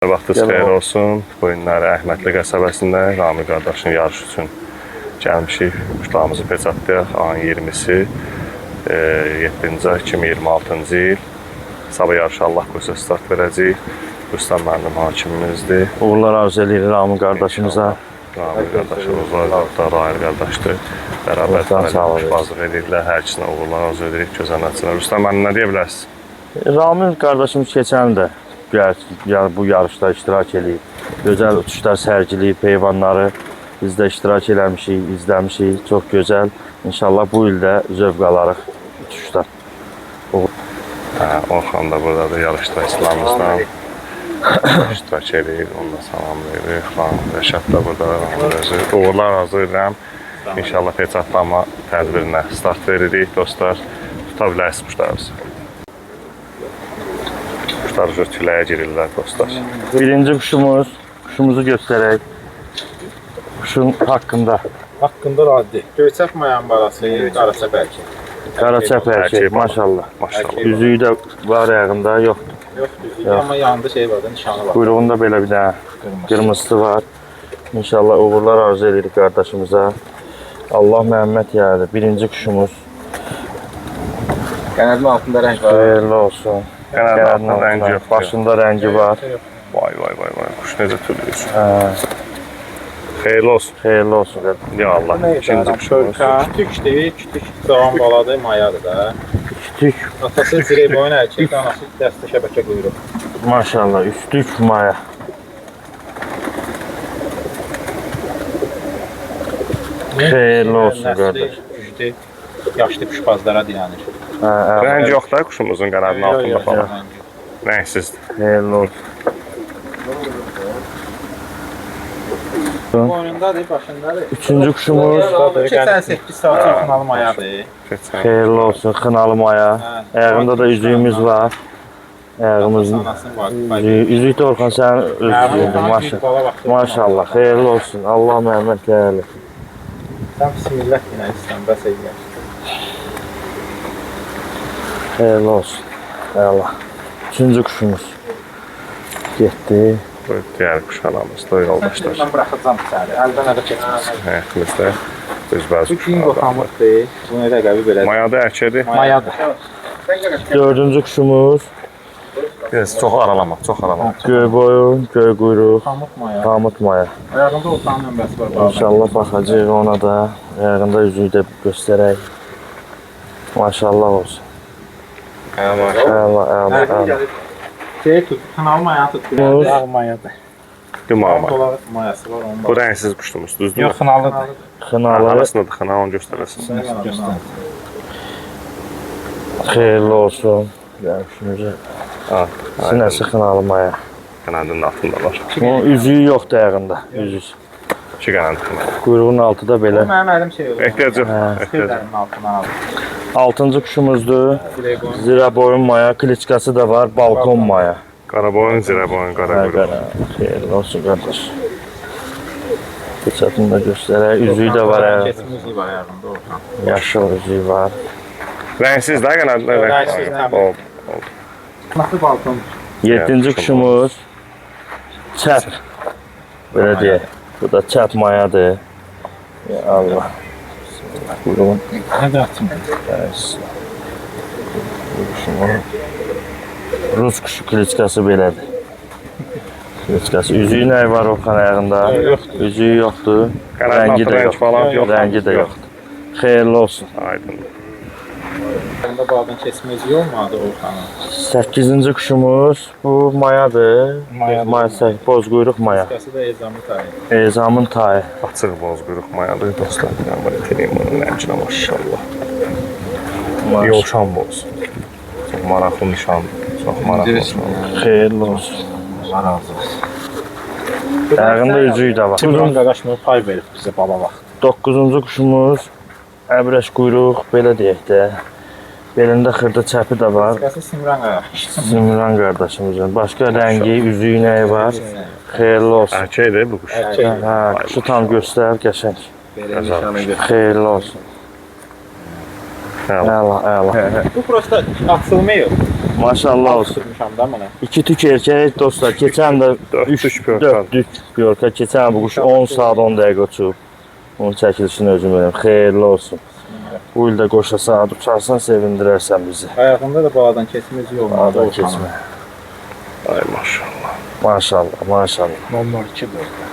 Vaxtınız xeyir olsun. Bu günləri Əhmədli qəsəbəsində Rami qardaşın yarışı üçün gəlmişik. Quşlarımızı peçatlayaq. Ayın 20-si 7-ci ay 2026-cı il. Sabah yarışı Allah qoysa start verəcəyik. Rüstəm müəllim hakimimizdir. Uğurlar arzu edirik Rami qardaşımıza. Rami qardaşımız var, da Rahir qardaşdır. Bərabər bazlıq edirlər. Hər ikisinə uğurlar arzu edirik. Gözəl nəticələr. Rüstəm müəllim nə deyə bilərsiniz? Rami qardaşımız keçən də bu yarışda iştirak edib. Gözəl uçuşlar sərgiləyib, heyvanları biz də iştirak eləmişik, izləmişik. Çox gözəl. İnşallah bu ildə zövq alarıq uçuşdan. Orxan da buradadır, yarışda İslamımızdan iştirak edir, onunla salamlayırıq. Rəşad da burada, uğurlar arzu edirəm. İnşallah peçatlama tədbirinə start veririk dostlar. Tuta bilərsiniz quşlarımızı. Quşlar tüləyə girirlər dostlar. Birinci kuşumuzu göstərək. Kuşun haqqında. Haqqında raddi. Göyçək mayan barası, qaraçap erkek. Qaraçap erkek, maşallah. Üzüyü də var ayağında, yoxdur. Yoxdur, amma yanında şey var da, nişanı var. Quyruğunda belə bir dənə qırmızısı var. İnşallah uğurlar arzu edirik qardaşımıza. Allah Məhəmməd yaradı. Birinci kuşumuz. Qənadın altında rəng var. Xeyirli olsun. Qənadın rəngi yox. Başında rəngi var. Vay. Kuş necə tülüyür. Xeyirli olsun. Xeyirli olsun. Ya Allah. İkinci kuşumuz. Kütükdür, kütük cavan baladır, mayadır da. Üstük. Atası zirey boyun erkek, anası dəstə şəbəkə quyruq. Maşallah. Üstük maya. Xeyirli olsun qardaş. Güclü, yaşlı kuşbazlara diyanır. Rəngi yox da kuşumuzun qənadının altında falan. Rəngsizdir. Xeyirli olsun. Boynundadır, başındadır. Üçüncü kuşumuz. Keçən 8 saat finalı mayadır. Xeyirli olsun. Xınalı maya. Ayağında da üzüyümüz var. Ayağımızın üzüyü də Orxan sənin özlüyündür. Maşallah. Xeyirli olsun. Allah Məhəmməd yaradı. Sən bismillah yine istəyən, bəs edirəm. Xeyirli olsun. Allah. Üçüncü kuşumuz. Getdi. Diğer kuş anamızda yoldaşlar. Mən bıraxacam içəri, əldən ələ keçməz. Həyətimizdə öz bəzi Bu gün qoxamıqdır, bu nə rəqəbi belədir. Mayada ərkədir. Mayadır. Dördüncü kuşumuz. Çox aralamaq, çox aralamaq. Göy boyun, göy quyruq. Pamuk maya. Pamuk maya. Ayağında ortağın nömrəsi var. İnşallah baxacağıq ona da. Ayağında üzüyü də göstərək. Maşallah olsun. Əla. Şey tut, kınalı maya tut. Dağ mayadır. Dumama. Dolar mayası var. Bu rəngsiz quşumuz, düzdür mü? Yox, kınalıdır. Xınalı. Arasındadır, xına onu göstərəsin. Xeyirli olsun. Görüşümüzə. Sinəsi xınalı maya. Qənadının altında var. Onun üzüyü yoxdur ayağında. Üzüyü. İki qənad xına. Quyruğun altı da belə. Mənim əlim şey olur. Ehtiyac yox. Sirlərin altından alır. Altıncı kuşumuzdur. Zira boyun maya. Kliçkası da var. Balkon maya. Qaraboyun, zirəboyun, qara quyruq. Xeyirli olsun qardaş. Bıçatını da göstərək. Üzüyü də var ayağında. Keçimiz var ayağında Orxan. Yaşıl üzüyü var. Rəngsiz də qənadında Rəngsiz, rəng. Nasıl balkon? Yedinci kuşumuz. Çəp. Belə deyək. Bu da çəp mayadır. Ya Allah. Buyurun. Hadi atım. Rus kuşu kliçkası belədir. Kliçkası. Üzüyü nə var Orxan ayağında? Üzüyü yoxdur. Rəngi də yox. Rəngi də yoxdur. Xeyirli olsun. Aydın. Bunda bağdan keçməz olmadı Orxan'a. 8-ci kuşumuz. Bu mayadır. Maya, boz quyruq maya. Keçəsi də ezamı tayı. Ezamın tayı. Açıq boz quyruq mayadır dostlar. Yəni belə teleyim bunun rənginə maşallah. Yolşan boz. Çox maraqlı nişandır. Çox maraqlı nişandır. Xeyirli olsun. Allah razı olsun. Ayağında üzüyü də var. Sizin qardaş mı pay verib bizə baba vaxt. 9-cu kuşumuz. Əbrəş quyruq, belə deyək də. Belində xırda çəpi də var. Keçəsi Simran qardaş. Simran qardaşımızın. Başqa rəngi, üzüyü nəyi var? Xeyirli olsun. Erkəkdir bu quş. Hə, kuşu tam göstər, qəşəng. Belə nişanı götür. Xeyirli olsun. Əla. Bu prosta açılmıyor. Maşallah olsun. Tutmuşam da mənə. 2 tük erkek dostlar. Keçən də Dörd tük börka. 4 tük börka. Keçən bu kuş 10 saat 10 dəqiqə uçub. Onun çəkilişini özüm verim. Xeyirli olsun. Bu il də qoşa saat uçarsan sevindirərsən bizi. Həyatımda da bağdan keçməz yox. Bağdan keçmə. Ay maşallah. Maşallah, maşallah. Normal 2 bölgə.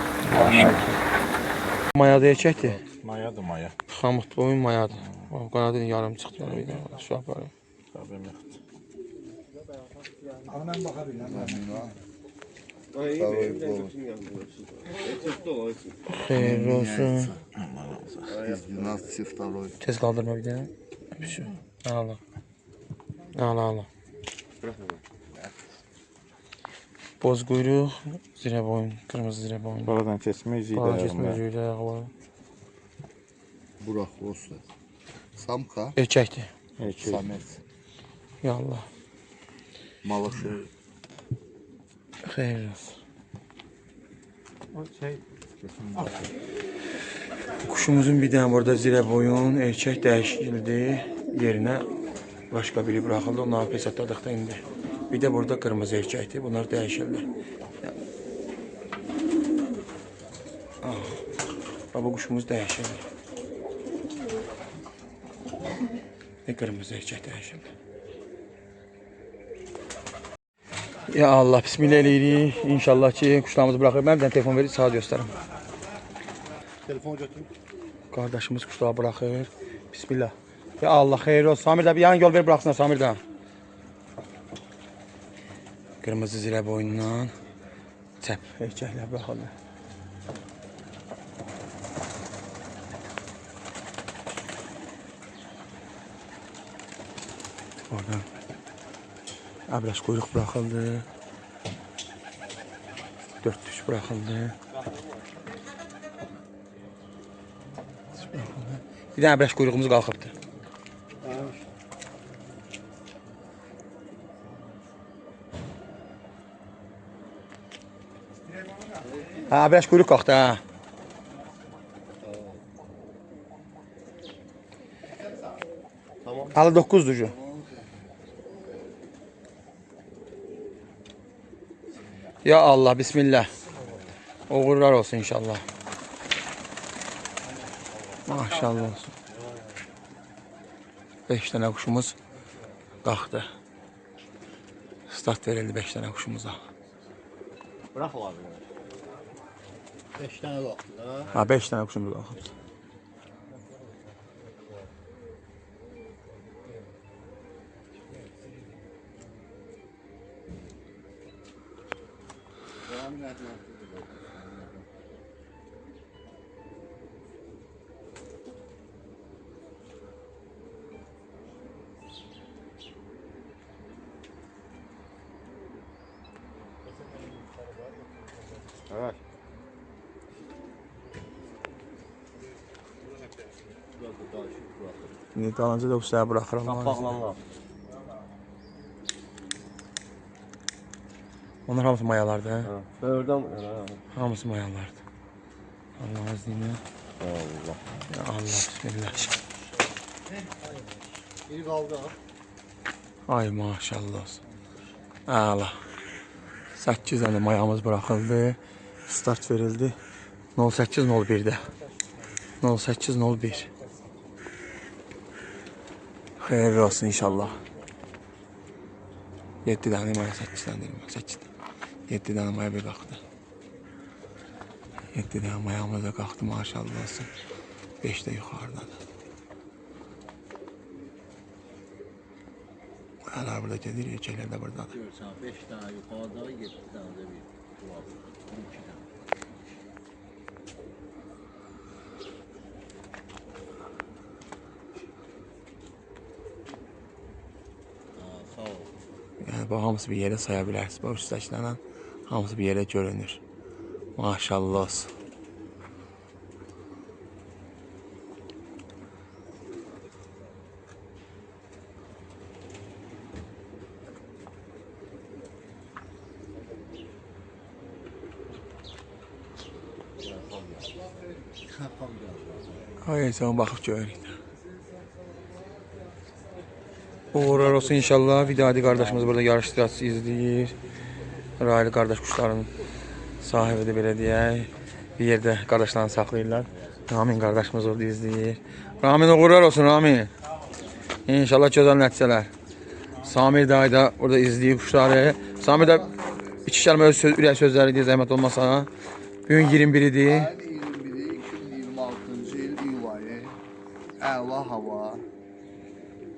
Mayada erkəkdir. Mayadır maya. Xamut boyun mayadır. O qanadı yarım çıxdı ona bir dənə. Şu aparım. Xeyirli olsun. 12-2. Tez qaldırma bir dənə. Şu. Al. Al al. Boz quyruq, zirə boyun, qırmızı zirə boyun. Bağdan keçməz idi. Bağdan keçmə üzüylə ayağı var. Burak olsun. Samka, Erkəkdir. Samet, Ya Allah. Malaşı. Xeyirli olsun. Kuşumuzun bir dənə burada zirə boyun, erkək dəyişildi. Yerinə başqa biri buraxıldı. Onları pesatladıqda indi. Bir də burada qırmızı erkəkdir. Bunlar dəyişildi. Bu kuşumuz dəyişildi. Qırmızı erkək dəyişildi. Ya Allah, bismillah eləyirik. İnşallah ki, kuşlarımızı bırakır. Mən bir dənə telefon verib saat göstərim. Telefon götür. Kardeşimiz kuşları bırakır. Bismillah. Ya Allah, xeyir olsun. Samir də bir yan yol ver bıraksınlar Samir də. Kırmızı zirə boyundan çəp erkəklər bırakıldı. Oradan abraş quyruq bırakıldı. 4 tuş bırakıldı. Bir dənə abraş quyruğumuz qalxıbdı. Ha, abraş quyruq qalxdı ha. Halı 9'dur şu. Ya Allah, bismillah. Uğurlar olsun inşallah. Maşallah olsun. 5 tane kuşumuz qalxdı. Start verildi 5 tane kuşumuza. Bırak abi. 5 tane baktı da. Ha, 5 tane kuşumuz qalxdı. Evet. İndi dalınca da kuşları bırakıram. Onlar hamısı mayalardı ha? Oradan Hamısı mayalardı. Allah'ın izniyle. Allah. Ya Allah, bismillah. Bir kaldı. Ay maşallah olsun. Allah. 8 tane mayamız bırakıldı. Start verildi. 08.01'de. 08.01. Hayırlı olsun inşallah. 7 tane maya, 8 tane değil mi? 8 tane. 7 tane maya bir kalktı. 7 tane mayamız da kalktı maşallah olsun. 5 de yukarıdan. Mayalar burada gelir, erkekler de burada. Görsen 5 tane yukarıda 7 tane de bir tuhaf. 12 tane. Sağ ol. Yani bu hamısı bir yere sayabilirsiniz. Bu üsttekilerden hamısı bir yere görünür. Maşallah olsun. Hayır, sen bakıp görürük. Uğurlar olsun inşallah. Vidadi kardeşimiz burada yarış iştirakçısı izləyir. Raylı kardeş kuşların sahibidir belə deyək. Bir yerdə qardaşlarını saxlayırlar. Ramin qardaşımız orada izləyir. Ramin uğurlar olsun Ramin. İnşallah gözəl nəticələr. Samir dayı da orada izləyir kuşları. Samir də iki kəlmə öz ürək sözləri deyə zəhmət olmasa. Bugün 21-idir. 21 2026-cı il iyul ayı. Əla hava.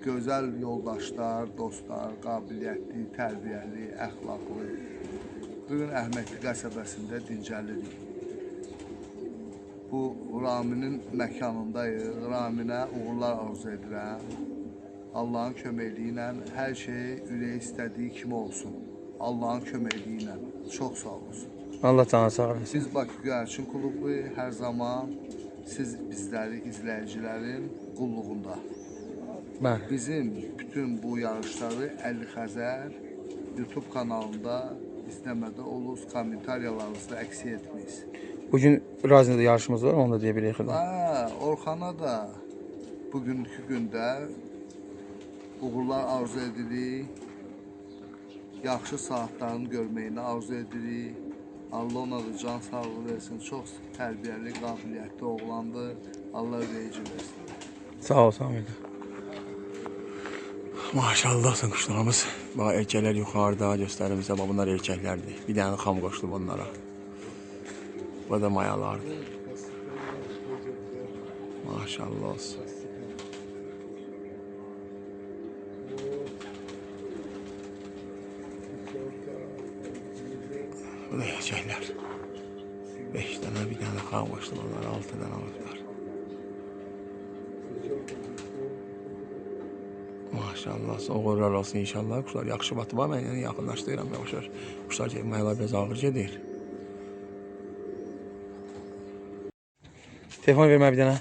Gözəl yoldaşlar, dostlar, qabiliyyətli, tərbiyəli, əxlaqlı. Bugün Əhmədli qəsəbəsində dincəlirik. Bu Raminin məkanındayıq. Raminə uğurlar arzu edirəm. Allahın köməkliyi ilə hər şey ürək istədiyi kimi olsun. Allahın köməkliyi ilə. Çox sağ olsun. Allah canı sağ olsun. Biz Bakı Göyərçin Klubu hər zaman siz bizləri izləyicilərin qulluğunda. Bəli. Bizim bütün bu yarışları Əli Xəzər YouTube kanalında izləmədə oluruz, kommentariyalarınızda əks etməyiz. Bugün Razin'de yarışımız var, onu da deyə bilərik. Orxana da bugünkü gündə uğurlar arzu edirik. Yaxşı saatlarını görməyini arzu edirik. Allah ona da can sağlığı versin. Çox tərbiyəli, qabiliyyətli oğlandır. Allah ürəyici versin. Sağ ol Samir. Maşallah olsun kuşlarımız. Bax erkəklər yuxarıda göstərimizdə. Bax bunlar erkəklərdir. Bir dənə xam qoşulub onlara. Bu da mayalardır. Maşallah olsun. Bu da erkəklər. 5 dənə, bir dənə xam qoşulub onlara. 6 dənə alıblar. Maşallah, uğurlar olsun inşallah. Kuşlar yaxşı batıb, mən yəni yaxınlaşdırıram yavaş-yavaş. Kuşlar mayalar biraz ağır gedir. Telefon vermə bir dənə.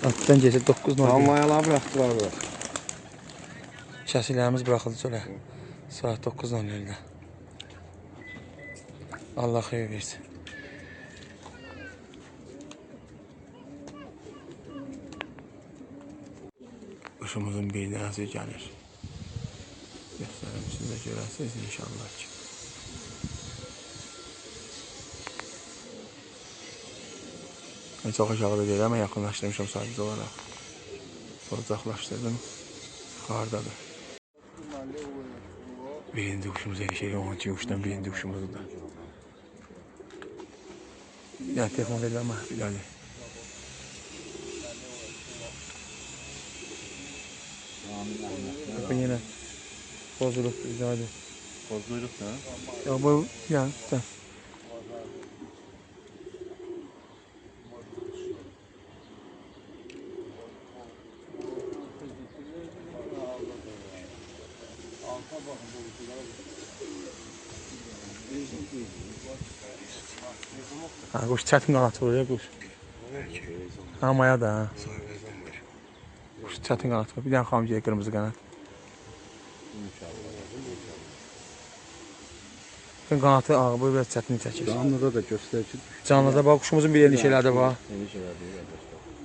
Atdan gecə 9:00. Mayalar bıraktılar da. Şəsilərimiz buraxıldı sonra. Saat 9:00-da. Allah xeyir versin. Kuşumuzun bir dənəsi gəlir. Göstərim sizə görəsiniz inşallah ki. Mən çox aşağıda deyil, amma yaxınlaşdırmışam sadəcə olaraq. Uzaqlaşdırdım. Yuxarıdadır. Birinci kuşumuz erişir, 12 kuşdan birinci kuşumuzdur da. Ya telefon verir ama Bilal. Bakın yine bozuluk güzeldi. Bozduyduk da. Ya bu ya sen. Ha, kuş çətin qanat vurur ya kuş. Ha, maya da ha. Kuş çətin qanat vurur. Bir dənə xamcıya qırmızı qanat. Qanatı ağı boyu biraz çətin çəkir. Canlıda da göstərici. Canlıda bax kuşumuzun bir endişələri var.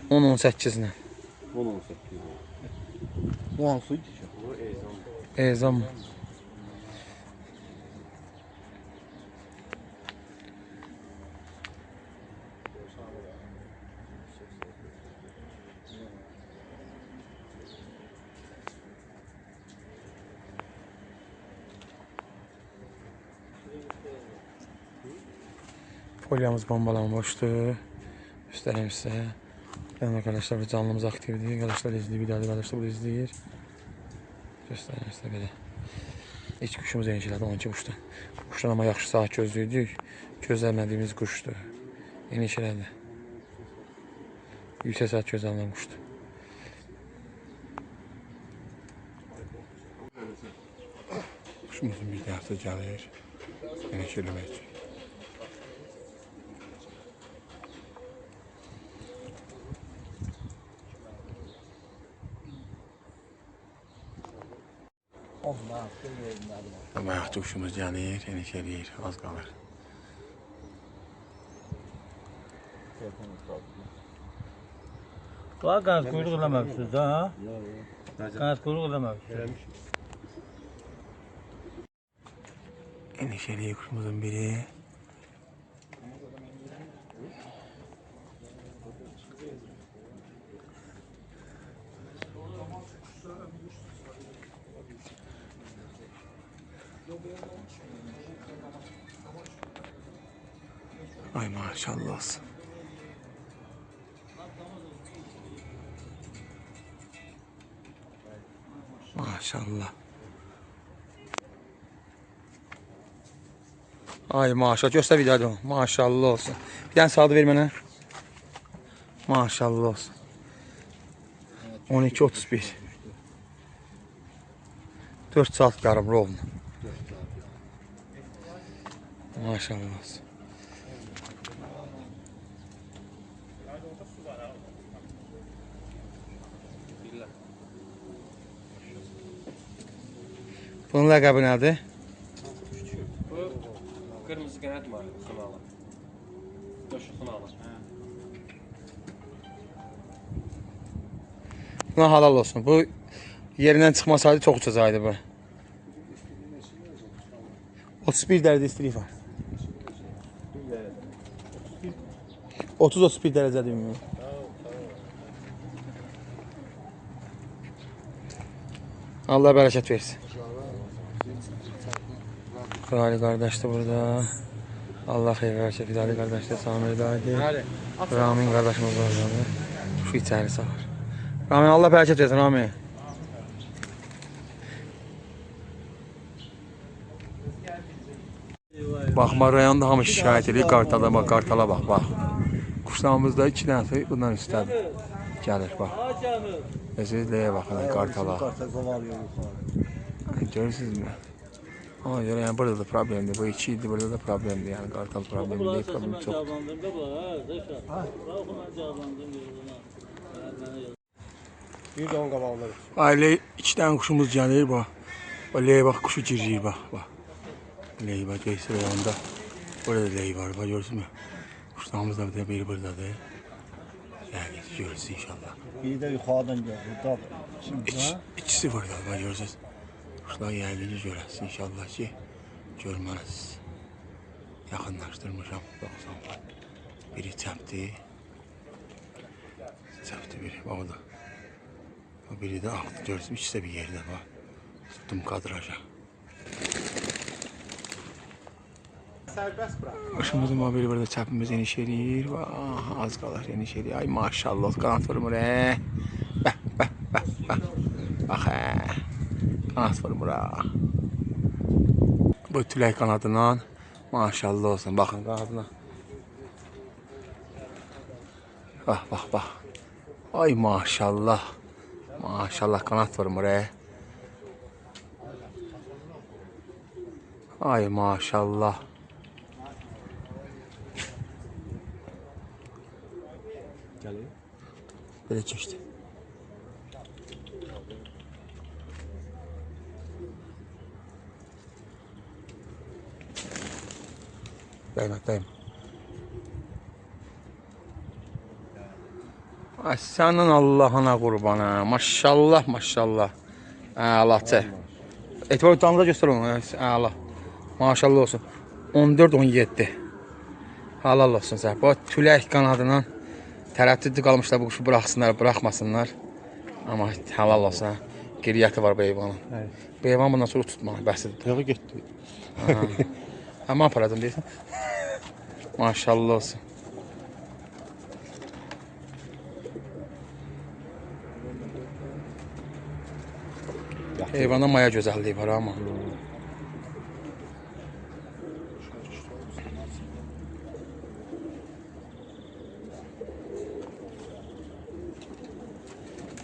10-18 ilə. 18. Bu hansıydı ki? Ezam. Folyamız bombalanmıştı. Göstereyim size. Yani arkadaşlar bir canlımız aktifdir. Arkadaşlar izliyor. Bir daha arkadaşlar burada izleyir. Göstereyim size böyle. İç kuşumuz enişələdi 12 kuşda. Kuşdan ama yaxşı saat gözlüydük. Gözləmədiyimiz kuşdu. Enişələdi. Yüksək saat gözlənilən kuşdu. Kuşumuzun bir dəfə gəlir. Enişələmək üçün. Bayaq kuşumuz gəlir, enişələyir, az qalır. Var qanat quyruq eləməmişsiniz ha? Qanat quyruq eləməmişsiniz. Enişeli kuşumuzun biri. Ay maşallah olsun. Maşallah. Ay maşallah. Göster videoda. Maşallah olsun. Bir tane saldı ver mənə. Maşallah olsun. 12-31. 4 saat yarım rovna. Maşallah olsun. Bunun ləqəbi nədir? Kırmızı kanat var, sınalı. Döşü sınalı. Buna halal olsun. Bu yerindən çıxmasaydı çox uçacaqdı bu. 31 dərəcə istilik var. 30-31 dərəcədir ümumi. Allah bərəkət versin. Fidali qardaş da burada. Allah xeyir versin. Fidali qardaş da Samir daydı. Ramin qardaşımız var burada. Şu içəri salır. Ramin Allah bərəkət versin Ramin. Baxma rayonda hamı şikayət edir. Qartala bax, qartala bax, bax. Quşlarımızda 2 dənə bundan üstədir. Gəlir bax. Özünüzləyə baxın qartala. Görürsünüzmü? Ona göre yani burada da problemdi. Bu 2 ildir burada da problemdi. Yani kartal problemi değil, problem çok. Bir de 10 qabağları. Aile 2 tane kuşumuz gelir bak. O ley bak kuşu girir bak bak. Ley bak geçti rayonda. Orada ley var bak görsün mü? Kuşlarımız da bir de biri buradadır. Yani görürsün inşallah. Bir de yuxarıdan gəlir. Burada İkisi burada bak görürsünüz. Kuşlar yerlici görəsiz inşallah ki görməniz. Yaxınlaşdırmışam. Baxsan. Biri çəpdi. Çəpdi biri. Bax o da. O biri də ağdı. Görürsünüz ikisi də bir yerdə bax. Tutdum kadraja. Sərbəst bırak. Quşumuzun bax biri burada çəpimiz eniş eləyir. Az qalır eniş eləyir. Ay maşallah qanat vurmur. Bəh bəh bəh bəh. Bax kanat vurmur ha. Bu tülək kanadından maşallah olsun. Baxın kanadına. Bax bax bax. Ay maşallah. Maşallah kanat vurmur Ay maşallah. Böyle geçti. Değme, değme. Ay senin Allah'ına kurbanı. Maşallah, maşallah. Allah çək. Etibar tanıda göster onu. Allah. Maşallah olsun. 14-17. Halal olsun sən. Bu tülək qanadından tərəddüdlü qalmışlar bu kuşu bıraxsınlar, bıraxmasınlar. Amma halal olsun. Qeyriyyəti var bu heyvanın. Bu heyvan bundan sonra tutmalı, bəsidir. Yağı getdi. Amma aparadım deyirsən. Maşallah olsun. Heyvanda maya gözəlliyi var amma.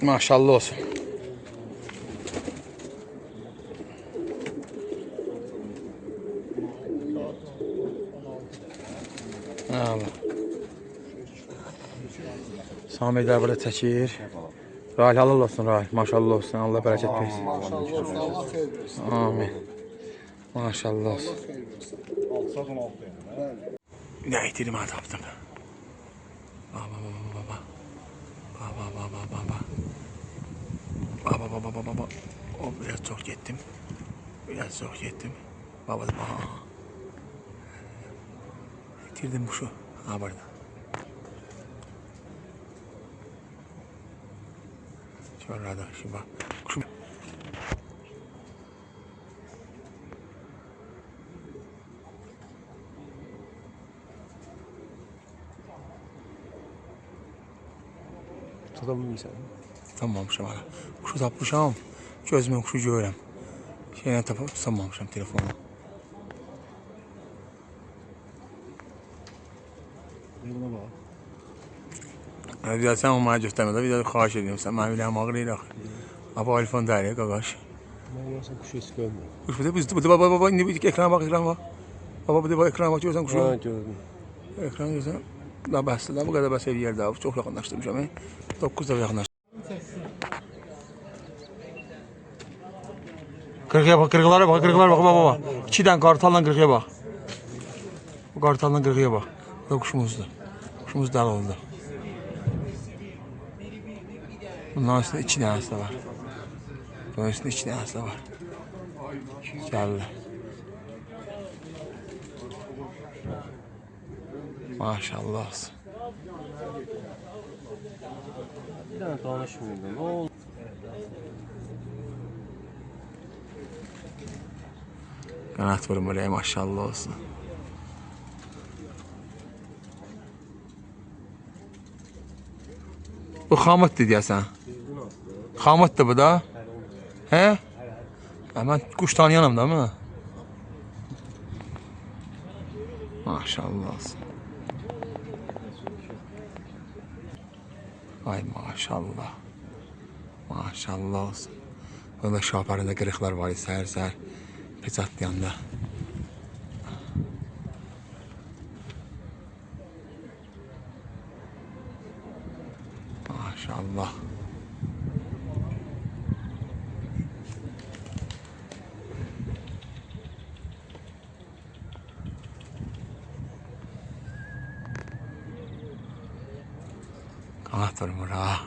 Maşallah olsun. Allah. Samidlər burada çəkir. Rahil halal olsun Rahil. Maşallah olsun. Allah bərəkət versin. Maşallah olsun. Allah xeyir versin. Amin. Maşallah olsun. Ne itirmə tapdım. Baba baba baba. Baba. O biraz çok gittim. Baba da bitirdim kuşu. Ha burada. Şurada şimdi bak. Kuşum. Tutabilmişsən. Tutamamışam hala. Kuşu tapmışam. Gözümün kuşu görürəm. Şeylə tapıb tutamamışam telefonu. Buna bax. Bir daha sen onu mənə göstərmə də, bir daha xahiş edirəm. Sən mənim ürəyim ağrıyır axı. Ama iPhone değil qaqaş. Mən yoxsa kuşu heç görmürəm. Kuş burada, baba, indi bir ekrana bak. Baba, bir de ekrana bak, görürsən kuşu. Ha, gördüm. Ekran görürsən. Daha bəsdir, daha bu qədər bəs eləyər daha. Çox yaxınlaşdırmışam. 9 da yaxınlaşdırmışam. Kırıkıya bak, kırıklara bak, baba. 2 dənə qartalla kırıkıya bak. Bu qartalla kırıkıya bak. Bu da kuşumuzdur. Kuşumuz dəli oldu. Bunların üstündə 2 dənəsi də var. Bunun üstündə 2 dənəsi də var. Gəldi. Maşallah olsun. Bir dənə danışmıyordum. Nə oldu? Qanat vurmuyor, maşallah olsun. Bu xamatdır deyəsən. Xamatdır bu da. He? Mən kuş tanıyanım da mı? Maşallah olsun. Ay maşallah. Maşallah olsun. Burada şaparında qırıqlar var, səhər-səhər peçatlayanda. Maşallah. Kanat vurmur ha.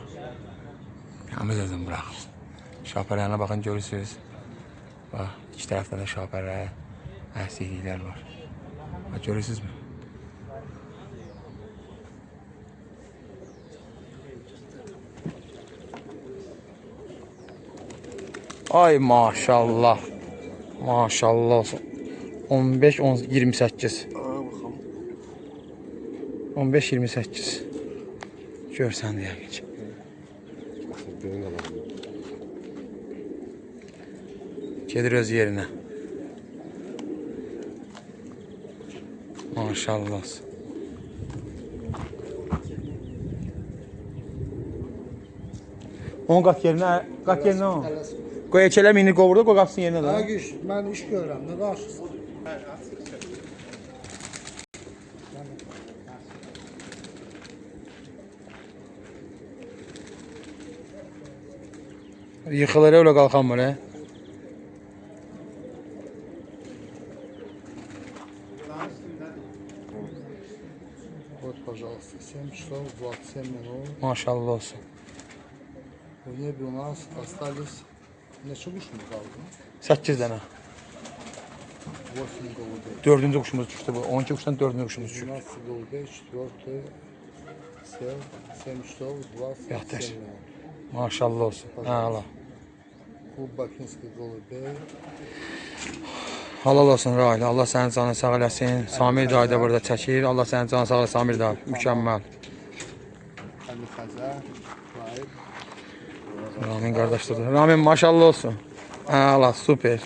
Yalnız özüm bırak. Şaparlarına bakın görürsünüz. Bak iki tarafta da şaparlar, əhsikliklər var. Bak görürsünüz mü? Ay maşallah. Maşallah olsun. 15 28. 15 28. Görsən deyə geç. Gedir öz yerine. Maşallah olsun. On qat yerinə o. Qoy eçələm indi qovurdu, qoy qapsın yerinə də. Güç, mən iş görürəm, nə qarşısın? Yıxılır öyle qalxanmır he. Вот, пожалуйста, 7 часов 27 минут. Maşallah olsun. В небе у нас остались... Neçə quşumuz qaldı? 8 dənə. 8 голубей. 4-cü quşumuz düşdü bu. 12 quşdan 4-cü quşumuz düşdü. 12 голубей, 4 сел, 7 часов 27 Yatır. минут. Maşallah olsun. Hala. Клуб Бакинский голубей. Halal olsun Rahil. Allah sənin canını sağ eləsin. Samir dayı da burada çəkir. Allah sənin canını sağ eləsin Samir dayı. Mükəmməl. Ali Xəzər, Rahib. Ramin qardaşdır. Ramin maşallah olsun. Hala super.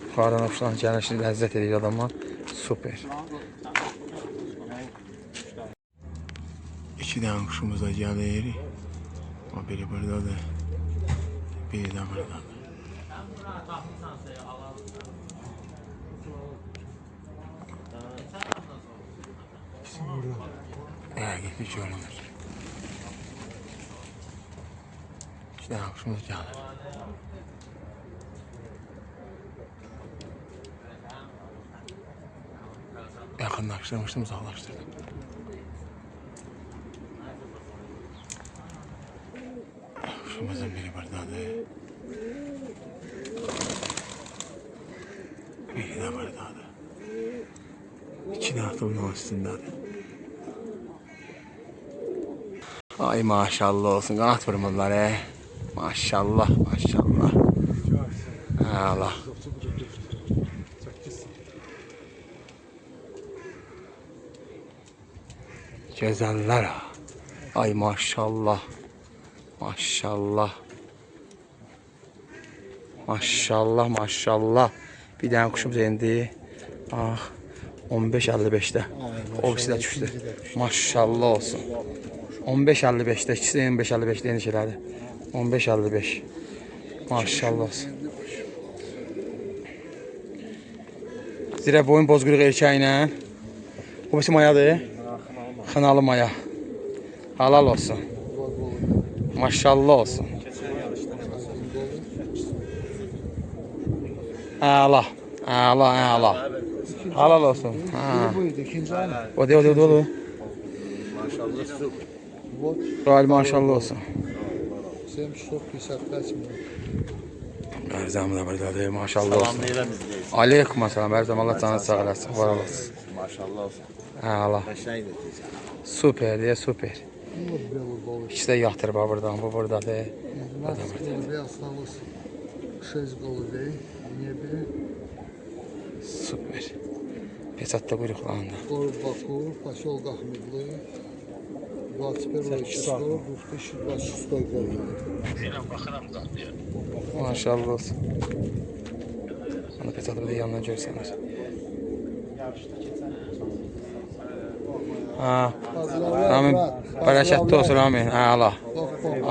Yuxarıdan uçdan gəlişi ləzzət edir adamlar. Super. 2 dənə quşumuz da gəlir. O biri buradadır. Biri də buradadır. Gitmiş görünür. 2 dənə quşumuz gəlir. Yaxınlaşdırmışdım, uzaqlaşdırdım. Biri də buradadır. 2 dənə bunun üstündədir. Ay maşallah olsun, qanat vurmurlar Maşallah, maşallah. Allah. Gözəllər ha. Ay maşallah. Maşallah. Maşallah, maşallah. Bir dənə quşumuz indi. Ah, 15.55'də. O ikisi də düşdü. Maşallah olsun. 15.55'də, ikisi də 25.55'də yeni şeylərdir. 15.55. Maşallah olsun. Zirə boyun bozqırıq erkəklə. Bu birisi mayadır. Xınalı maya. Halal olsun. Maşallah olsun. Əla. Əla, əla. Halal olsun. Ha. O de. Maşallah. Maşallah olsun. Bərzəm də buradadır. Maşallah olsun. Aleyküm assalam. Bərzəm Allah canı sağ eləsin. Var olasın. Maşallah olsun. Əla. Süper deyə süper. İkisi də yatır buradan. Bu buradadır. Süper. Pesatda quyruqlarında. Bakur, Paşol Qahmidli, 21 Maşallah olsun. Ana pesatı bir də yanına görsənir. Ha. Amin. Bərəkətli olsun amin. Allah.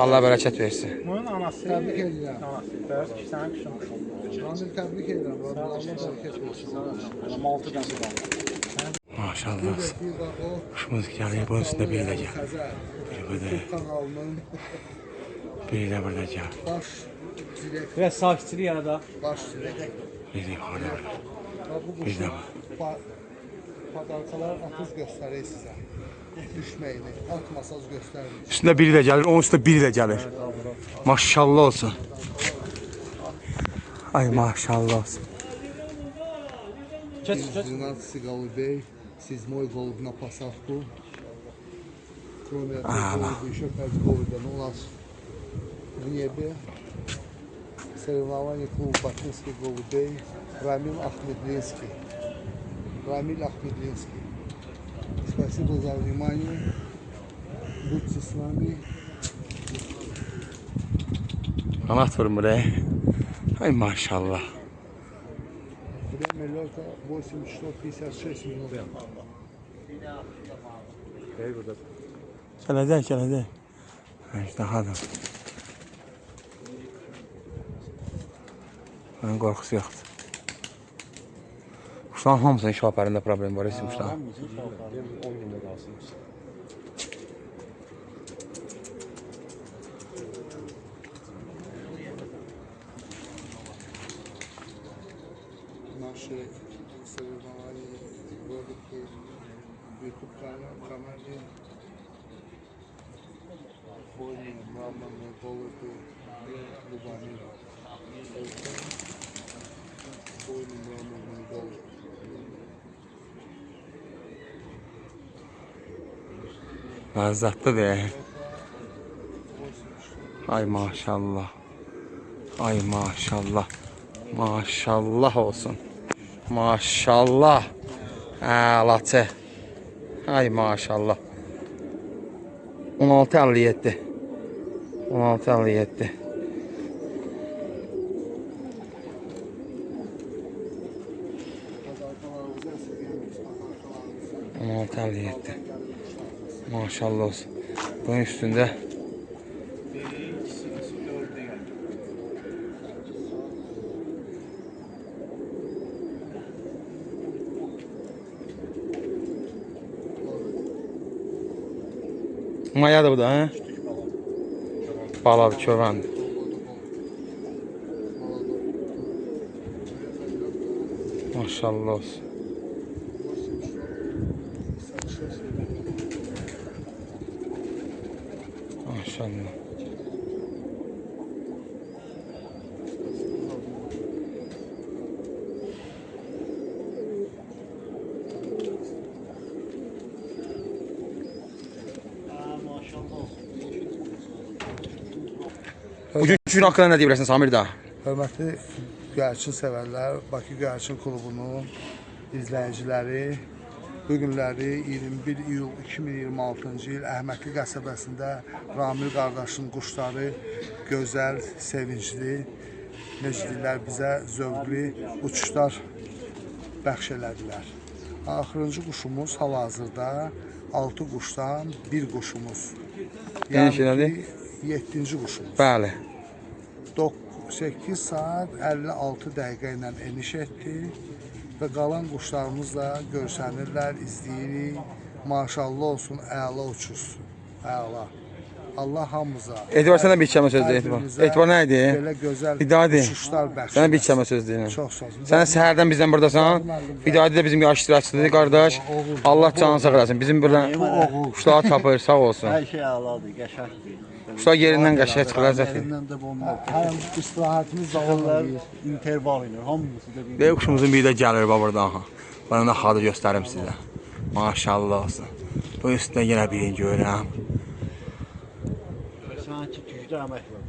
Allah bərəkət versin. Bunun anası. Təbrik edirəm. Bəs ki, sənin qışın qışın. Ramil təbrik edirəm. Allah bərəkət versin. Amma 6 dənə qaldı. Maşallah olsun. Kuşumuz gəlir, bunun üstündə biri də gəl. Biri Kanalının Biri də burada gəl. baş direkt Biraz sakitçilik arada. baş direkt. Biri də orada. Bu quşun padarkalar atız göstərir sizə. Düşməyini, atmasaz göstərir. Üstündə biri də gəlir, onun üstündə biri də gəlir. Maşallah olsun. Ay maşallah olsun. Keç. 12 голубей, 7 голубь на посадку. Кроме этой голуби, еще 5 голубей. Ну, у нас в небе соревнования клуба бакинских голубей Рамиль Ахмедлинский. Рамиль Ахмедлинский. Спасибо за внимание. Будьте с нами. Kanat vurmur Ay maşallah. Время лета 8 часов 56 минут. Gələcək. Əjdahadır. Mənim qorxusu yoxdur. Kuşların hamısının şapərində problem var, isim kuşların. 10 gündə qalsın. Наши соревнования ролики в YouTube канале Бойни, мраморные голуби, Лубани. Бойни, мраморные голуби. Ləzzətlidir. Ay maşallah. Ay maşallah. Maşallah olsun. Maşallah. Əlatı. Ay maşallah. 16.57. 16.57. Maşallah olsun. Bunun üstündə mayadır bu da, hə? Bala bir kövandır. Maşallah olsun. Maşallah. Bugün gün haqqında nə deyə bilərsən Samir da? Hörmətli göyərçin sevərlər, Bakı Göyərçin Klubunun izləyiciləri, bu günləri 21 iyul 2026-cı il Əhmədli qəsəbəsində Ramil qardaşın quşları gözəl, sevincli, necə deyirlər, bizə zövqlü uçuşlar bəxş elədilər. Axırıncı quşumuz hal-hazırda 6 quşdan bir quşumuz. Yəni ki, nədir? 7-ci quşumuz. Bəli. 8 saat 56 dəqiqə ilə eniş etdi və qalan quşlarımızla görsənirlər, izləyirik. Maşallah olsun, əla uçursun, əla. Allah hamımıza. Etibar sənə bir kəlmə söz deyir. Etibar nə idi? Belə gözəl İdadi. uçuşlar bəxş Sənə bir eləsin. kəlmə söz deyirəm. Çox sağ ol. Sən səhərdən bizdən buradasan. İdadi də bizim iştirakçısıdır qardaş. Allah canını sağ eləsin. Bizim buradan quşları tapır, sağ olsun. Hər şey əladır, qəşəngdir. Quşlar yerindən qəşəng çıxılacaq. Yerindən də bomba. Həm istirahətimiz də Onlar olmalı. interval ilə hamısı da bir. Deyə quşumuzun biri də gəlir buradan. Bana da xadı göstərim sizə. Maşallah olsun. Bu üstündə yenə birini görürəm. Sanki güclü əmək var.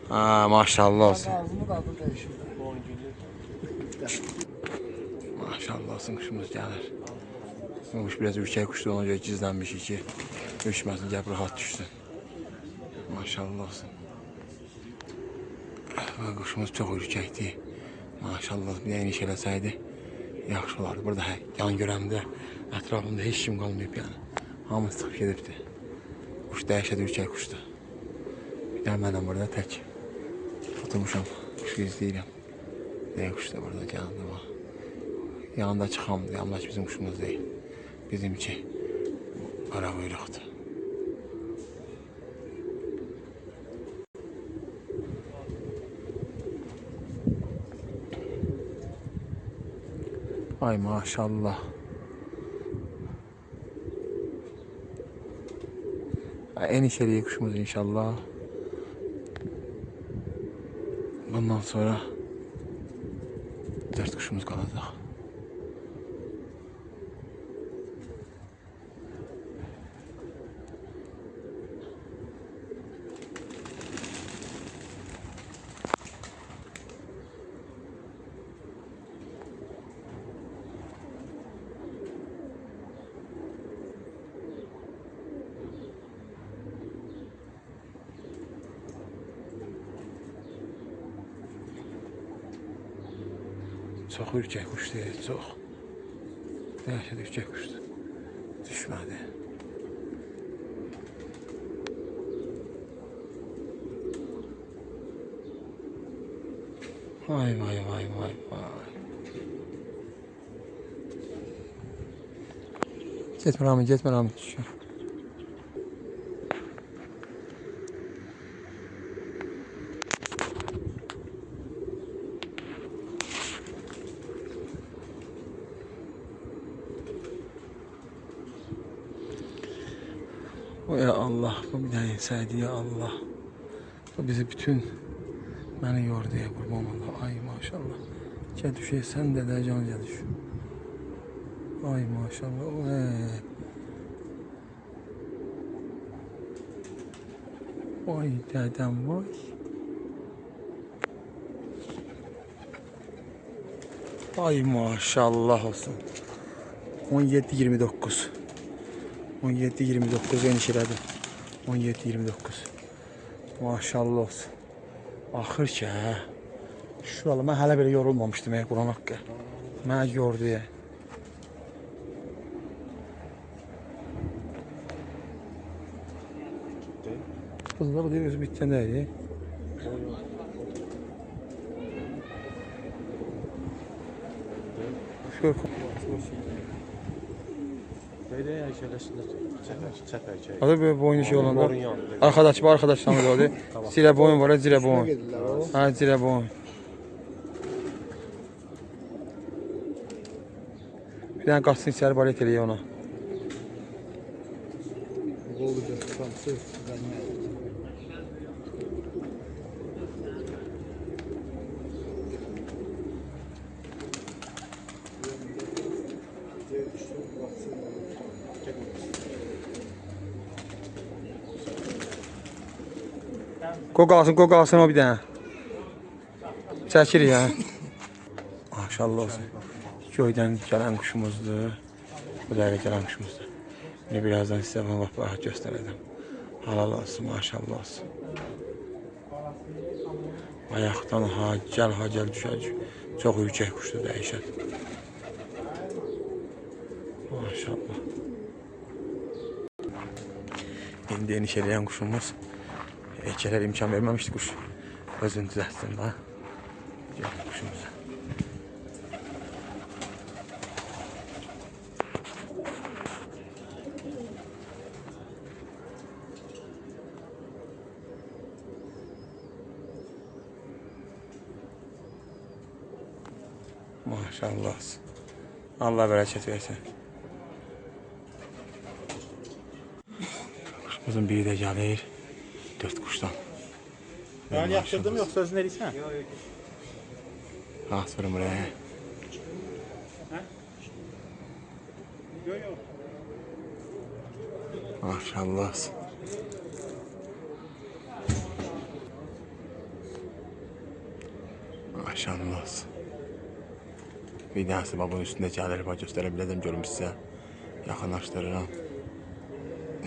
Ha, maşallah olsun. Ağzını dadı dəyişir. Maşallah olsun quşumuz gəlir. Bu quş biraz ürkək quşdur, ona görə gizlənmişik ki, ürkməsin, gəlib rahat düşsün. Maşallah olsun. Bu quşumuz çox ürkəkdir. Maşallah, bir də eniş eləsəydi, yaxşı olardı. Burada yan görəmdə, ətrafımda heç kim qalmayıb yəni. Hamı çıxıb gedibdir. Quş dəhşət ürkək quşdur. Bir də mənəm burada tək. Oturmuşam, quşu izləyirəm. Deyə quş da burada yanında var. Yanında çıxamdır, yanındakı bizim quşumuz deyil. Bizimki qara quyruqdur. Ay maşallah. Eniş eləyik quşumuz inşallah. Bundan sonra 4 quşumuz qalacaq. Çox ürkək quş deyil, çox. Dəhşət ürkək quşdur. Düşmədi. Vay vay vay vay vay. Getmə Rami, getmə Rami. O ya Allah, bu bir dənə insəydi ya Allah. Bu bizi bütün məni yordu ya qurban Allah. Ay maşallah. Gəl düşək, sən də can gəl düş. Ay maşallah. Vay dədəm vay. Ay maşallah olsun. 17-29. 17-29 eniş elədi. 17-29. Maşallah olsun. Axır ki, hə. Şuralı, mən hələ belə yorulmamışdım, Quran haqqı. Mənə gördü ya. Qızlar deyir, özü bitən deyil. Şöyle Adı böyle boynu şey olanda. Arkadaş var, arkadaş sana da oldu. Zire boyun var, zire boyun. Ha, zire boyun. Bir tane qaçsın içeri balet eləyə ona. Qoq alsın o bir dənə. Çəkirik, hə? Maşallah olsun. Göydən gələn quşumuzdur. Bu dəqiqə gələn quşumuzdur. Bunu birazdan sizə bax göstərəcəm. Halal olsun, maşallah olsun. Ayaqdan ha gəl düşəcək. Çox yüksək quşdur, dəyişər. Maşallah. İndi eniş eləyən quşumuz. Erkəklər imkan verməmişdi quş. Özünü düzəltsin da. Gəlin quşumuza. Maşallah olsun. Allah bərəkət versin. Quşumuzun biri də gəlir. 4 quşdan. Ben yaptırdım yoksa özün eləyirsən? Aferin buraya. Yok. Maşallah olsun. Maşallah olsun. Bir tanesi babamın üstünde gəlir, bax göstərebilirəm, görüm sizə. Yaxınlaşdırıram.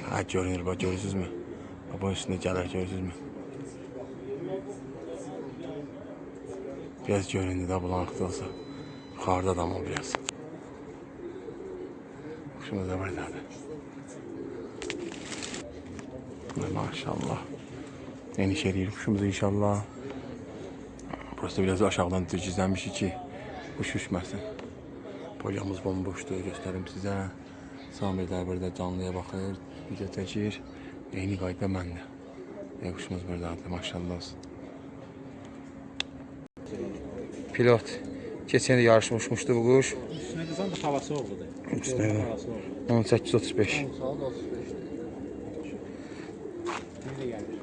Ha, görünür, bax görürsünüzmü? Babamın üstünde gəlir, görürsünüzmü? Biraz göründü də bulanıqda olsa. Yuxarıda adam ol biraz. Quşumuz da buradadır. Maşallah. Eniş eləyir quşumuz inşallah. Burası biraz aşağıdan gizlənmişik ki, kuş üşməsin. Polyamız bomboşdur, göstərim sizə. Samirlər burada canlıya baxır, video çəkir. Eyni qayda məndə. Quşumuz buradadır, maşallah olsun. Pilot. Keçən də yarışma uçmuşdu bu quş. Üstüne kızan da havası oldu da. Üstüne mi? Havası oldu. 1835. Bir de gelir.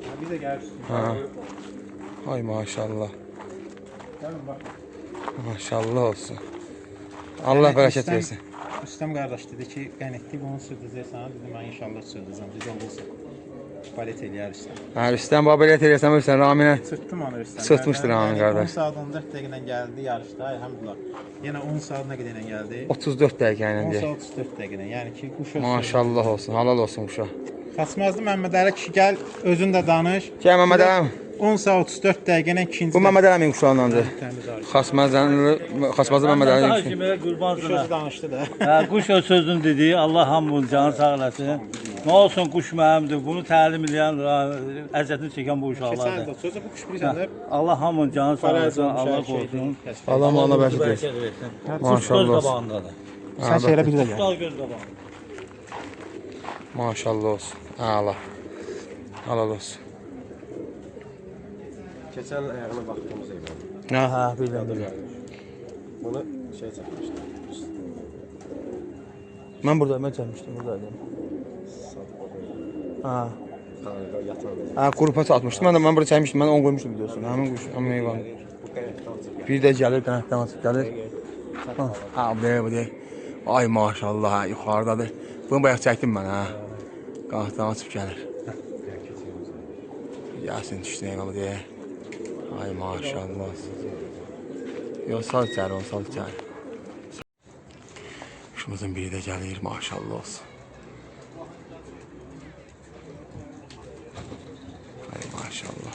Ha, bir de gelir. Ha. Ay maşallah. Tamam bak. Maşallah olsun. Allah bərəkət versin. Üstem kardeş dedi ki ben ettik onu sürdüzeye sana dedim ben inşallah sürdüzem. Dedi olursa. Balet eləyər Üstem. Ha, Rüstəm baba belə eləsəm ölsən Raminə. Sırtdım onu Üstem. Sırtmışdır Ramin qardaş. 10 saat 14 dəqiqə gəldi yarışda elhamdülillah. Yine 10 saat nə qədər gəldi? 34 dəqiqə ilə 10 deyək. saat 34 dəqiqə. Yəni ki quş Maşallah olsun, halal olsun quşa. Xasmazlı Məhəmməd Əli kişi gəl özün də danış. Gəl Məmməd Əlim. 10 saat 34 dəqiqə ilə ikinci. Bu Məmməd Əlimin quşlarındandır. Xasmazlı Məmməd Əlimin quşu. Hakimə qurban Sözü sənə. danışdı da. Hə, quş o sözün dediyi, Allah hamının canı sağ eləsin. Nə olsun quş mənimdir. Bunu təlim edən, əziyyətini çəkən bu Sən uşaqlardır. də sözü bu kuş bilirsən də. Allah hamının canı sağ Fərəz eləsin, olmuş Allah hər şeydir. qorusun. Allah malına Allah bərəkət versin. versin. Maşallah Göz olsun. qabağındadır. Sən şeylə bir də gəl. Tutal göz qabağında. Maşallah olsun. Allah. Halal olsun. Keçən ayağına baxdığımız eyvən. Ha, bildim. Bunu şey çəkmişdi. Mən burada mən çəkmişdim buradaydım. Ha. Tanrıda yatan. Ha, qrupa atmışdım. Mən burada çəkmişdim. Mən 10 qoymuşdum videosunu. Həmin quş, həmin heyvan. Bu qənətdən çıxır. Bir də gəlir, qanatdan açıb gəlir. Ha, bu deyil. Ay maşallah, ha, yuxarıdadır. Bunu bayaq çəkdim mən, ha. Qanatdan açıb gəlir. Yasin düşdü heyvanı deyə. Ay maşallah. Yox, sal içəri, onu sal içəri. Quşumuzun biri də gəlir, maşallah olsun. Ay maşallah.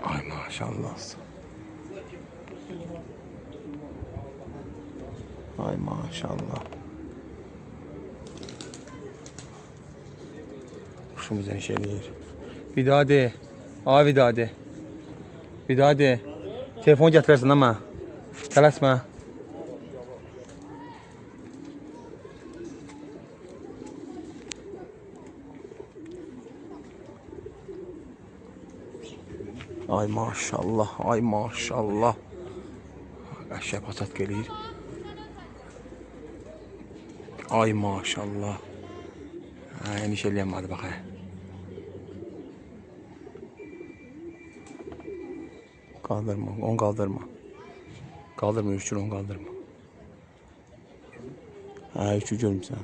Ay maşallah olsun. Ay maşallah. Kuşumuz enişe eləyir. Bir daha de. Ay bir daha de. Bir daha de. Telefon gətirərsən ama. Tələsmə. Ay maşallah, ay maşallah. Qəşəng patat gəlir. Ay maşallah. Eniş eləyəmədi bax. Kaldırma, onu kaldırma. Kaldırma, üçünü onu kaldırma. Ha, üçü görmüşsən.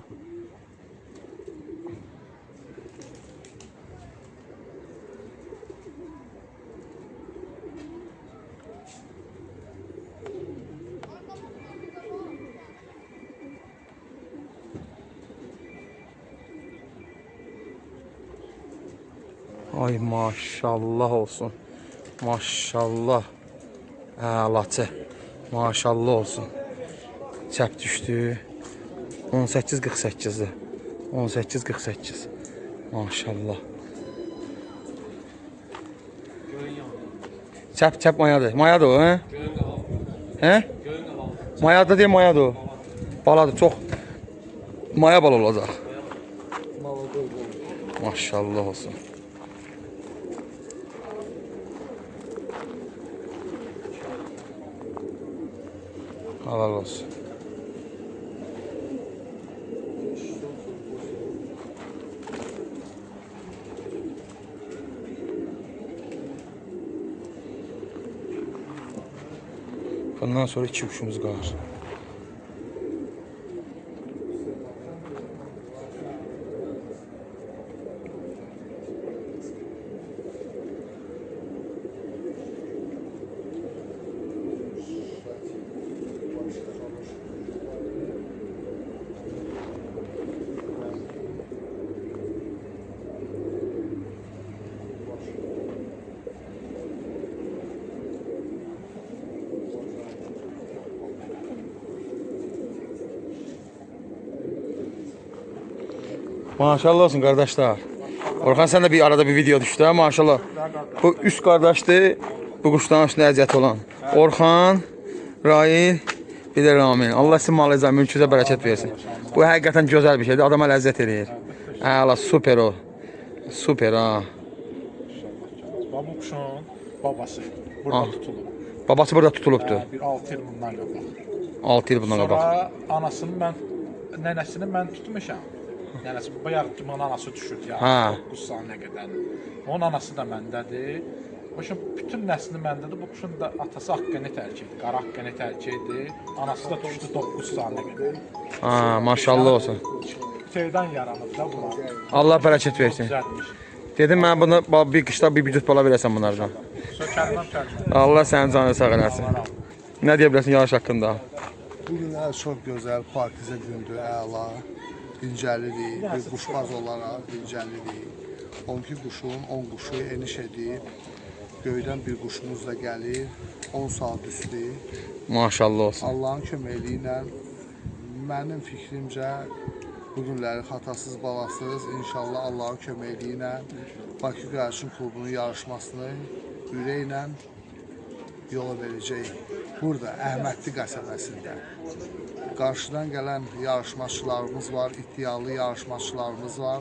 Ay maşallah olsun. Maşallah. Əlaçı. Maşallah olsun. Çəp düşdü. 18.48'dir. 18.48. Maşallah. Çəp mayadır. Mayadır o, hə? Hə? Mayadır deyə mayadır o. Baladır, çox. Maya bal olacaq. Maşallah olsun. Halal olsun. Bundan sonra 2 kuşumuz qalır. Maşallah olsun kardeşler. Orhan sen de bir arada bir video düştü ha maşallah. Bu üst kardeşti. Bu kuşların üstünde əziyyət olan. Orhan, Rail, bir de Ramin. Allah sizin malınıza, mülkünüze bərəkət versin. Bu həqiqətən gözəl bir şeydir. Adama ləzzət edir. Allah süper o. Süper ha. Bu kuşun babası burada tutulub. Babası burada tutulubdu. Bir 6 il bundan qabaq. 6 il bundan qabaq. Sonra anasını nənəsini mən tutmuşam. Nənəsi bayaq kimin anası düşürdü ya. Ha. 9 saniyə qədər. Onun anası da məndədir. Bu kuşun bütün nəsli məndədir. Bu kuşun da atası haqqını tərk etdi. Qara haqqını tərk etdi. Anası da düşdü 9 saniyə qədər. Ha, maşallah olsun. Şeydən yaranıb da bunlar. Allah bərəkət versin. Düzəltmiş. Dedim mən bunu bir qışda bir vücut bala verəsən bunlardan. Sökərməm kəlmə. Allah sənin canını sağ eləsin. Nə deyə bilərsən yarış haqqında? Bugün çox gözəl, partizə gündür, əla. Dincəlirik, bir quşbaz olaraq dincəlirik. 12 quşun 10 quşu eniş edib. Göydən bir quşumuz da gəlir. 10 saat üstü. Maşallah olsun. Allahın köməkliyi ilə mənim fikrimcə bu günləri xatasız, balasız, inşallah Allahın köməkliyi ilə Bakı Qarşın klubunun yarışmasını ürəklə yola verəcəyik. Burada Əhmədli qəsəbəsində qarşıdan gələn yarışmaçılarımız var, iddialı yarışmaçılarımız var.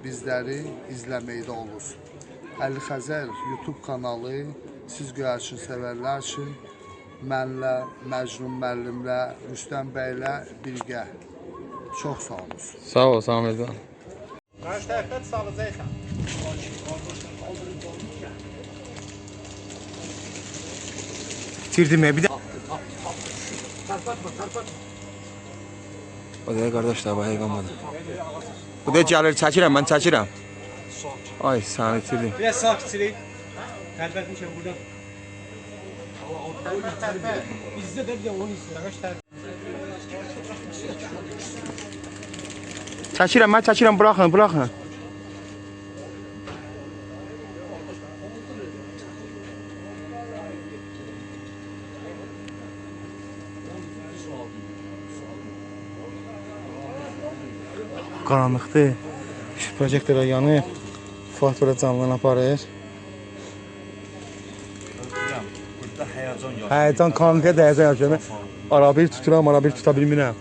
Bizləri izləməkdə oluruz. Əli Xəzər YouTube kanalı siz göyərçin sevərlər üçün mənlə, Məcnun müəllimlə, Rüstəm bəylə birgə. Çox sağ olun. Sağ ol, Samir bəy. Qarşı tərəfdə salacaqsan. Bitirdim ya bir de. O da kardeşler bu heyvan var. Bu da gəlir çəkirəm, mən çəkirəm. Ay səni itirdim. Biraz sağ keçirik. Tərpətmişəm burada. Bizdə də bir də onu istəyir. Çəkirəm, mən çəkirəm, buraxın, buraxın. Qaranlıqdır. Şu projektora yanıb. Fuat böyle canlını aparır. Burada həyəcan yox. Həyəcan kanka da həyəcan yapıyorum. Arabir tuturam, arabir tuta bilmirəm.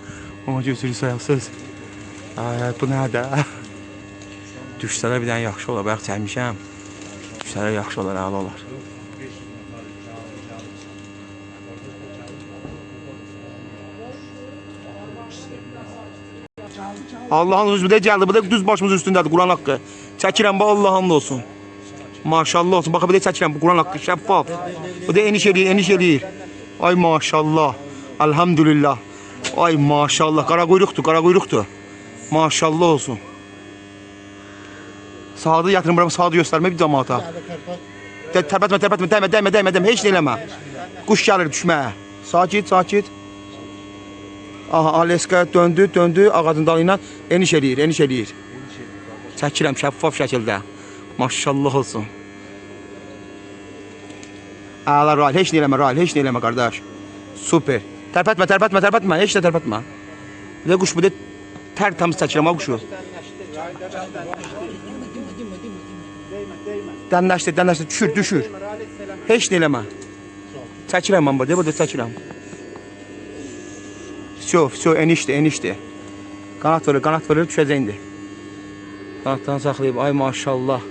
Ona götürür sayaqsız. Ay, bu nədir? Düşsələr bir dənə yaxşı olar. Bayaq çəkmişəm. Düşsələr yaxşı olar, əla olar. Allah'ın özü bir də gəldi. Bu da düz başımızın üstündədir Quran haqqı. Çəkirəm bu Allah'ın olsun. Maşallah olsun. Bax bir də çəkirəm bu Quran haqqı şəffaf. Bu da eniş eləyir. Ay maşallah. Elhamdülillah. Ay maşallah. Qara quyruqdur. Maşallah olsun. Saatı yatırım buram, saatı göstərmə bir cəmaata. Tərpətmə, dəymə, heç nə eləmə. Quş gəlir düşməyə. Sakit. Aha, Aleska döndü, ağacın dalı ilə eniş eləyir. Çəkirəm şəffaf şəkildə. Maşallah olsun. Əla Rahil, heç nə eləmə qardaş. Super. Tərpətmə, heç nə tərpətmə. Bir də quş bu da tərtəmiz çəkirəm ha quşu. Dənləşdir, düşür. Heç nə eləmə. Çəkirəm mən burada çəkirəm. Всё, enişdir. Qanat verir, düşəcək indi. Qanatdan saxlayıb, ay maşallah.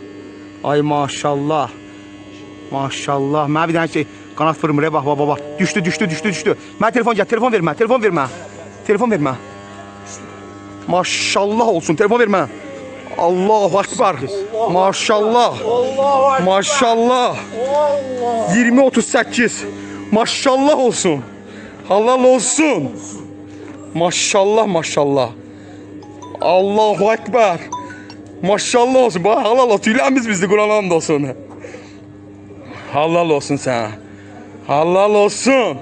Maşallah. Mənə bir dənə qanat vurmur, bax. Düşdü. Mənə telefon vermə. Maşallah olsun, telefon vermə. Allahu Akbar. Maşallah. 20-38. Maşallah olsun. Halal olsun. Maşallah. Allahu Ekber. Maşallah olsun. Bak halal olsun. Tüylenmiz bizde Kur'an'ın olsun. Halal olsun sana. Halal olsun.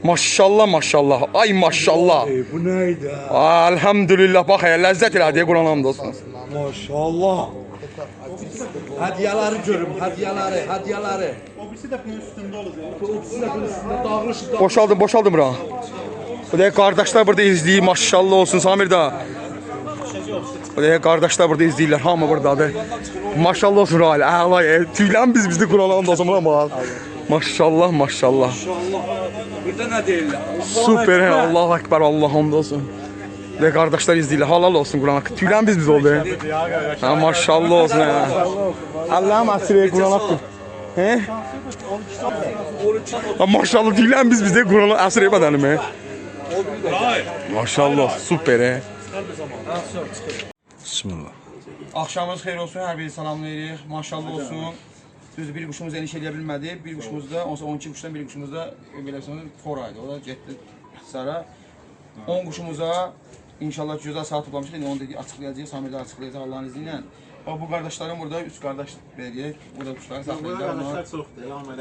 Maşallah. Ay maşallah. Bu neydi? Elhamdülillah. Bak ya lezzet elədi Kur'an'ın olsun. Maşallah. Hadiyeleri görüm, hadiyeleri. O birisi də bunun üstündə olacaq. Boşaldım bura. Bu da kardeşler burada izləyir. Maşallah olsun Samir da. Bu da kardeşler burada izləyirlər. Hamı buradadır. Maşallah olsun Rahil. Əla. Tüylən bizdə Qur'an'ın olsun buna bax. Maşallah. Burada ne deyirlər? Süper. Allahu Ekber. Allah'ım olsun. Bu da kardeşler izləyirlər. Halal olsun Qur'an haqqı. Tüylən biz oldu. Ha maşallah olsun. Allah'ım asırı Qur'an haqqı. He? Maşallah tüylən bizdə Qur'an'ı əsr etmədənim. Maşallah süper. Bismillah. Axşamınız xeyir olsun, hər biri salamlayırıq. Maşallah olsun. Düzdür, bir quşumuz eniş eləyə bilmədi. Bir quşumuz da, 12 quşdan bir quşumuz da beləsinə foraydı. O da getdi Sara. 10 quşumuza inşallah gözəl saat toplamışıq. İndi onu da açıqlayacağıq, Samirdə açıqlayacaq Allah'ın izni ilə. Bax bu qardaşlarım burada 3 qardaş verəcək. Burada quşları saxlayırlar. Qardaşlar çoxdur, amma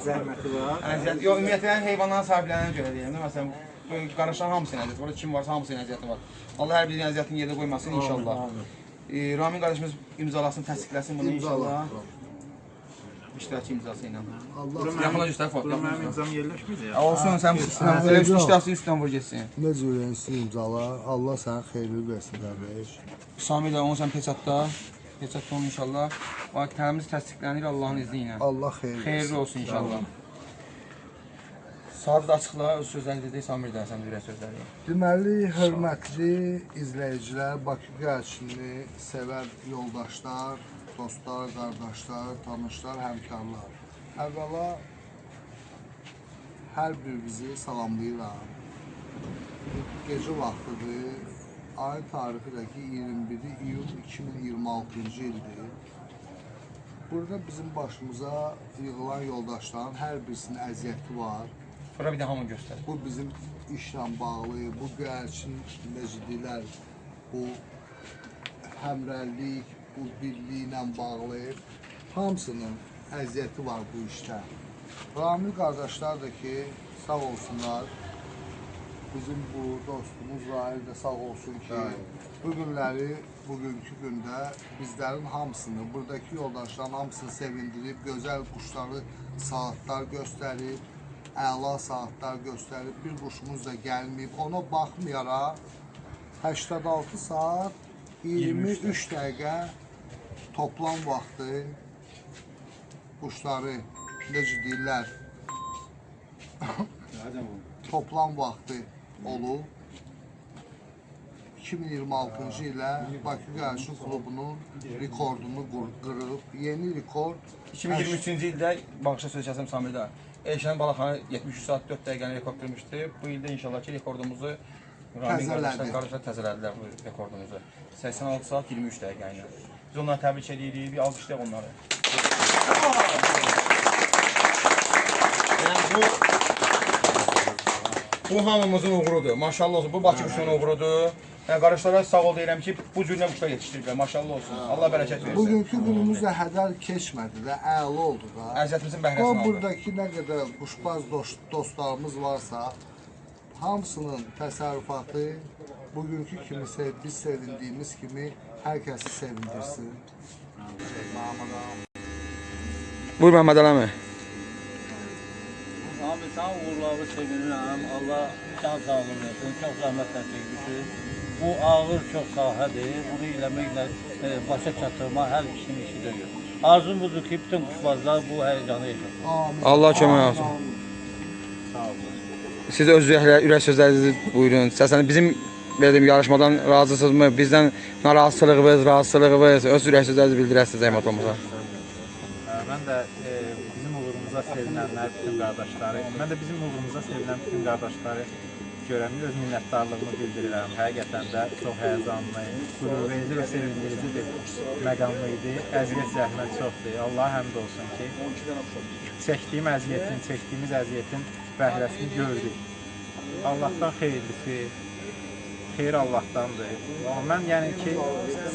zəhməti var. Yox, ümumiyyətlə heyvanların sahiblərinə görə deyirəm də. Məsələn, qardaşların hamısının əziyyəti var. Kim varsa hamısının əziyyəti var. Allah hər birinin əziyyətini yerdə qoymasın inşallah. Ramin qardaşımız imzalasın, təsdiqləsin bunu inşallah. İştirakçı imzası ilə. Yaxına göstər foto. Mənim imzam yerləşməyəcək. Olsun, sən belə iştirakçı üstdən vur getsin. Necə ürəyinsin imzala, Allah sənə xeyirli versin qardaş. Sami də onu sən peçatda onu inşallah. Bax, təmiz təsdiqlənir Allah'ın izni ilə. Allah xeyirli Xeyirli olsun inşallah. Saat da açıqla, öz sözlərini dedik, Samir də sən ürək sözləri. Deməli, hörmətli izləyicilər, Bakı gəzişini sevən yoldaşlar, dostlar, qardaşlar, tanışlar, həmkarlar. Əvvəla hər birinizi salamlayıram. Gecə vaxtıdır. Ayın tarixi də ki 21 iyun 2026-cı ildir. Burada bizim başımıza yığılan yoldaşların hər birisinin əziyyəti var. Bura bir də hamı göstərir. Bu bizim işlə bağlı, bu gərçin necədilər, bu həmrəllik, bu birliklə bağlı hamısının əziyyəti var bu işdə. Ramil qardaşlar da ki, sağ olsunlar, bizim bu dostumuz Rahil də sağ olsun ki, bu günləri, bugünkü gündə bizlərin hamısını, buradakı yoldaşların hamısını sevindirib, gözəl quşları, saatlar göstərib, əla saatlar göstərib, bir quşumuz da gəlməyib. Ona baxmayaraq 86 saat 23 dəqiqə toplam vaxtı quşları necə deyirlər toplam vaxtı olub 2026-cı ilə Bakı Gəlişin Klubunun rekordunu qırıb. Yeni rekord 2023-cü ildə bağışla söz kəsəm Samirdə. Elşən Balaxanı 73 saat 4 dəqiqəni rekord qırmışdı. Bu ildə inşallah ki rekordumuzu təzələdi. Qardaşlar təzələdilər bu rekordumuzu. 86 saat 23 dəqiqə ilə. Biz onları təbrik edirik, bir alqışlayaq onları. Yəni bu hamımızın uğurudur. Maşallah olsun. Bu Bakı quşunun uğurudur. Yəni qardaşlara sağ ol deyirəm ki, bu cür nə quşlar yetişdiriblər. Maşallah olsun. Allah bərəkət versin. Bugünkü günümüz də hədər keçmədi də, əla oldu da. Əziyyətimizin bəhrəsini aldıq. Buradakı nə qədər quşbaz dostlarımız varsa, hamısının təsərrüfatı bugünkü kimi biz sevindiyimiz kimi hər kəsi sevindirsin. Buyur Məhəmməd Ələmi. Abi sağ uğurları sevinirəm. Allah can sağlığı versin. Çox zəhmətlə çəkmişik. Bu ağır çox sahədir. Bunu eləməklə başa çatdırma hər kişinin işi deyil. Arzum budur ki, bütün quşbazlar bu həyəcanı yaşasın. Allah kömək olsun. Sağ olun. Siz öz ürək sözlərinizi buyurun. Səsən bizim verdiğim yarışmadan razısınızmı? Bizdən narazılığınız, razılığınız, öz ürək sözlərinizi bildirəsiniz Zəhmət olmasa. Mən də bizim uğurumuza sevinənlər, bütün qardaşları, mən də bizim uğurumuza sevinən bütün qardaşları görəm, öz minnətdarlığımı bildirirəm. Həqiqətən də çox həyəcanlı, qürurverici və sevindirici bir məqamlı idi. Əziyyət zəhmət çoxdur. Allaha həmd olsun ki, çəkdiyimiz əziyyətin bəhrəsini gördük. Allahdan xeyirlisi, xeyir Allahdandır. Mən yəni ki,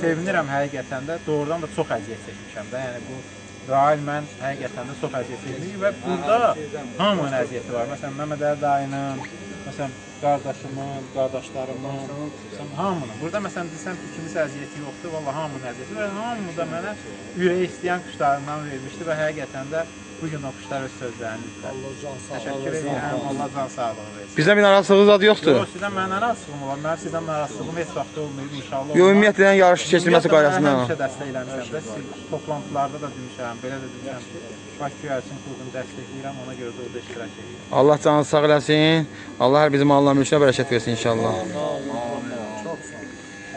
sevinirəm həqiqətən də, doğrudan da çox əziyyət çəkmişəm də. Yəni bu Rail mən həqiqətən də çox əziyyət çəkmişəm və burada hamının əziyyəti var. Məsələn, Məhəmməd Əli dayının, məsələn, qardaşımın, qardaşlarımın, hamının. Burada məsələn, desəm ki, kimisə əziyyəti yoxdur, valla hamının əziyyəti və hamı da mənə ürəyi istəyən quşlarından vermişdi və həqiqətən də bugün o quşlar öz sözlərini dedilər. Təşəkkür edirəm, Allah can sağlığı versin. Bizdən bir narazılığınız adı yoxdur? Yox, sizdən mənə narazılığım var. Mənim sizdən narazılığım heç vaxt olmayıb inşallah. Yox, ümumiyyətlə yarış keçirilməsi qaydasında. Mən həmişə dəstəkləmişəm də, toplantılarda da demişəm, belə də demişəm. Bakı Güvercin klubunu dəstəkləyirəm, ona görə də orada iştirak edirəm. Allah canınızı sağ eləsin. Allah hər bizim Allah mülkünə bərəkət versin inşallah.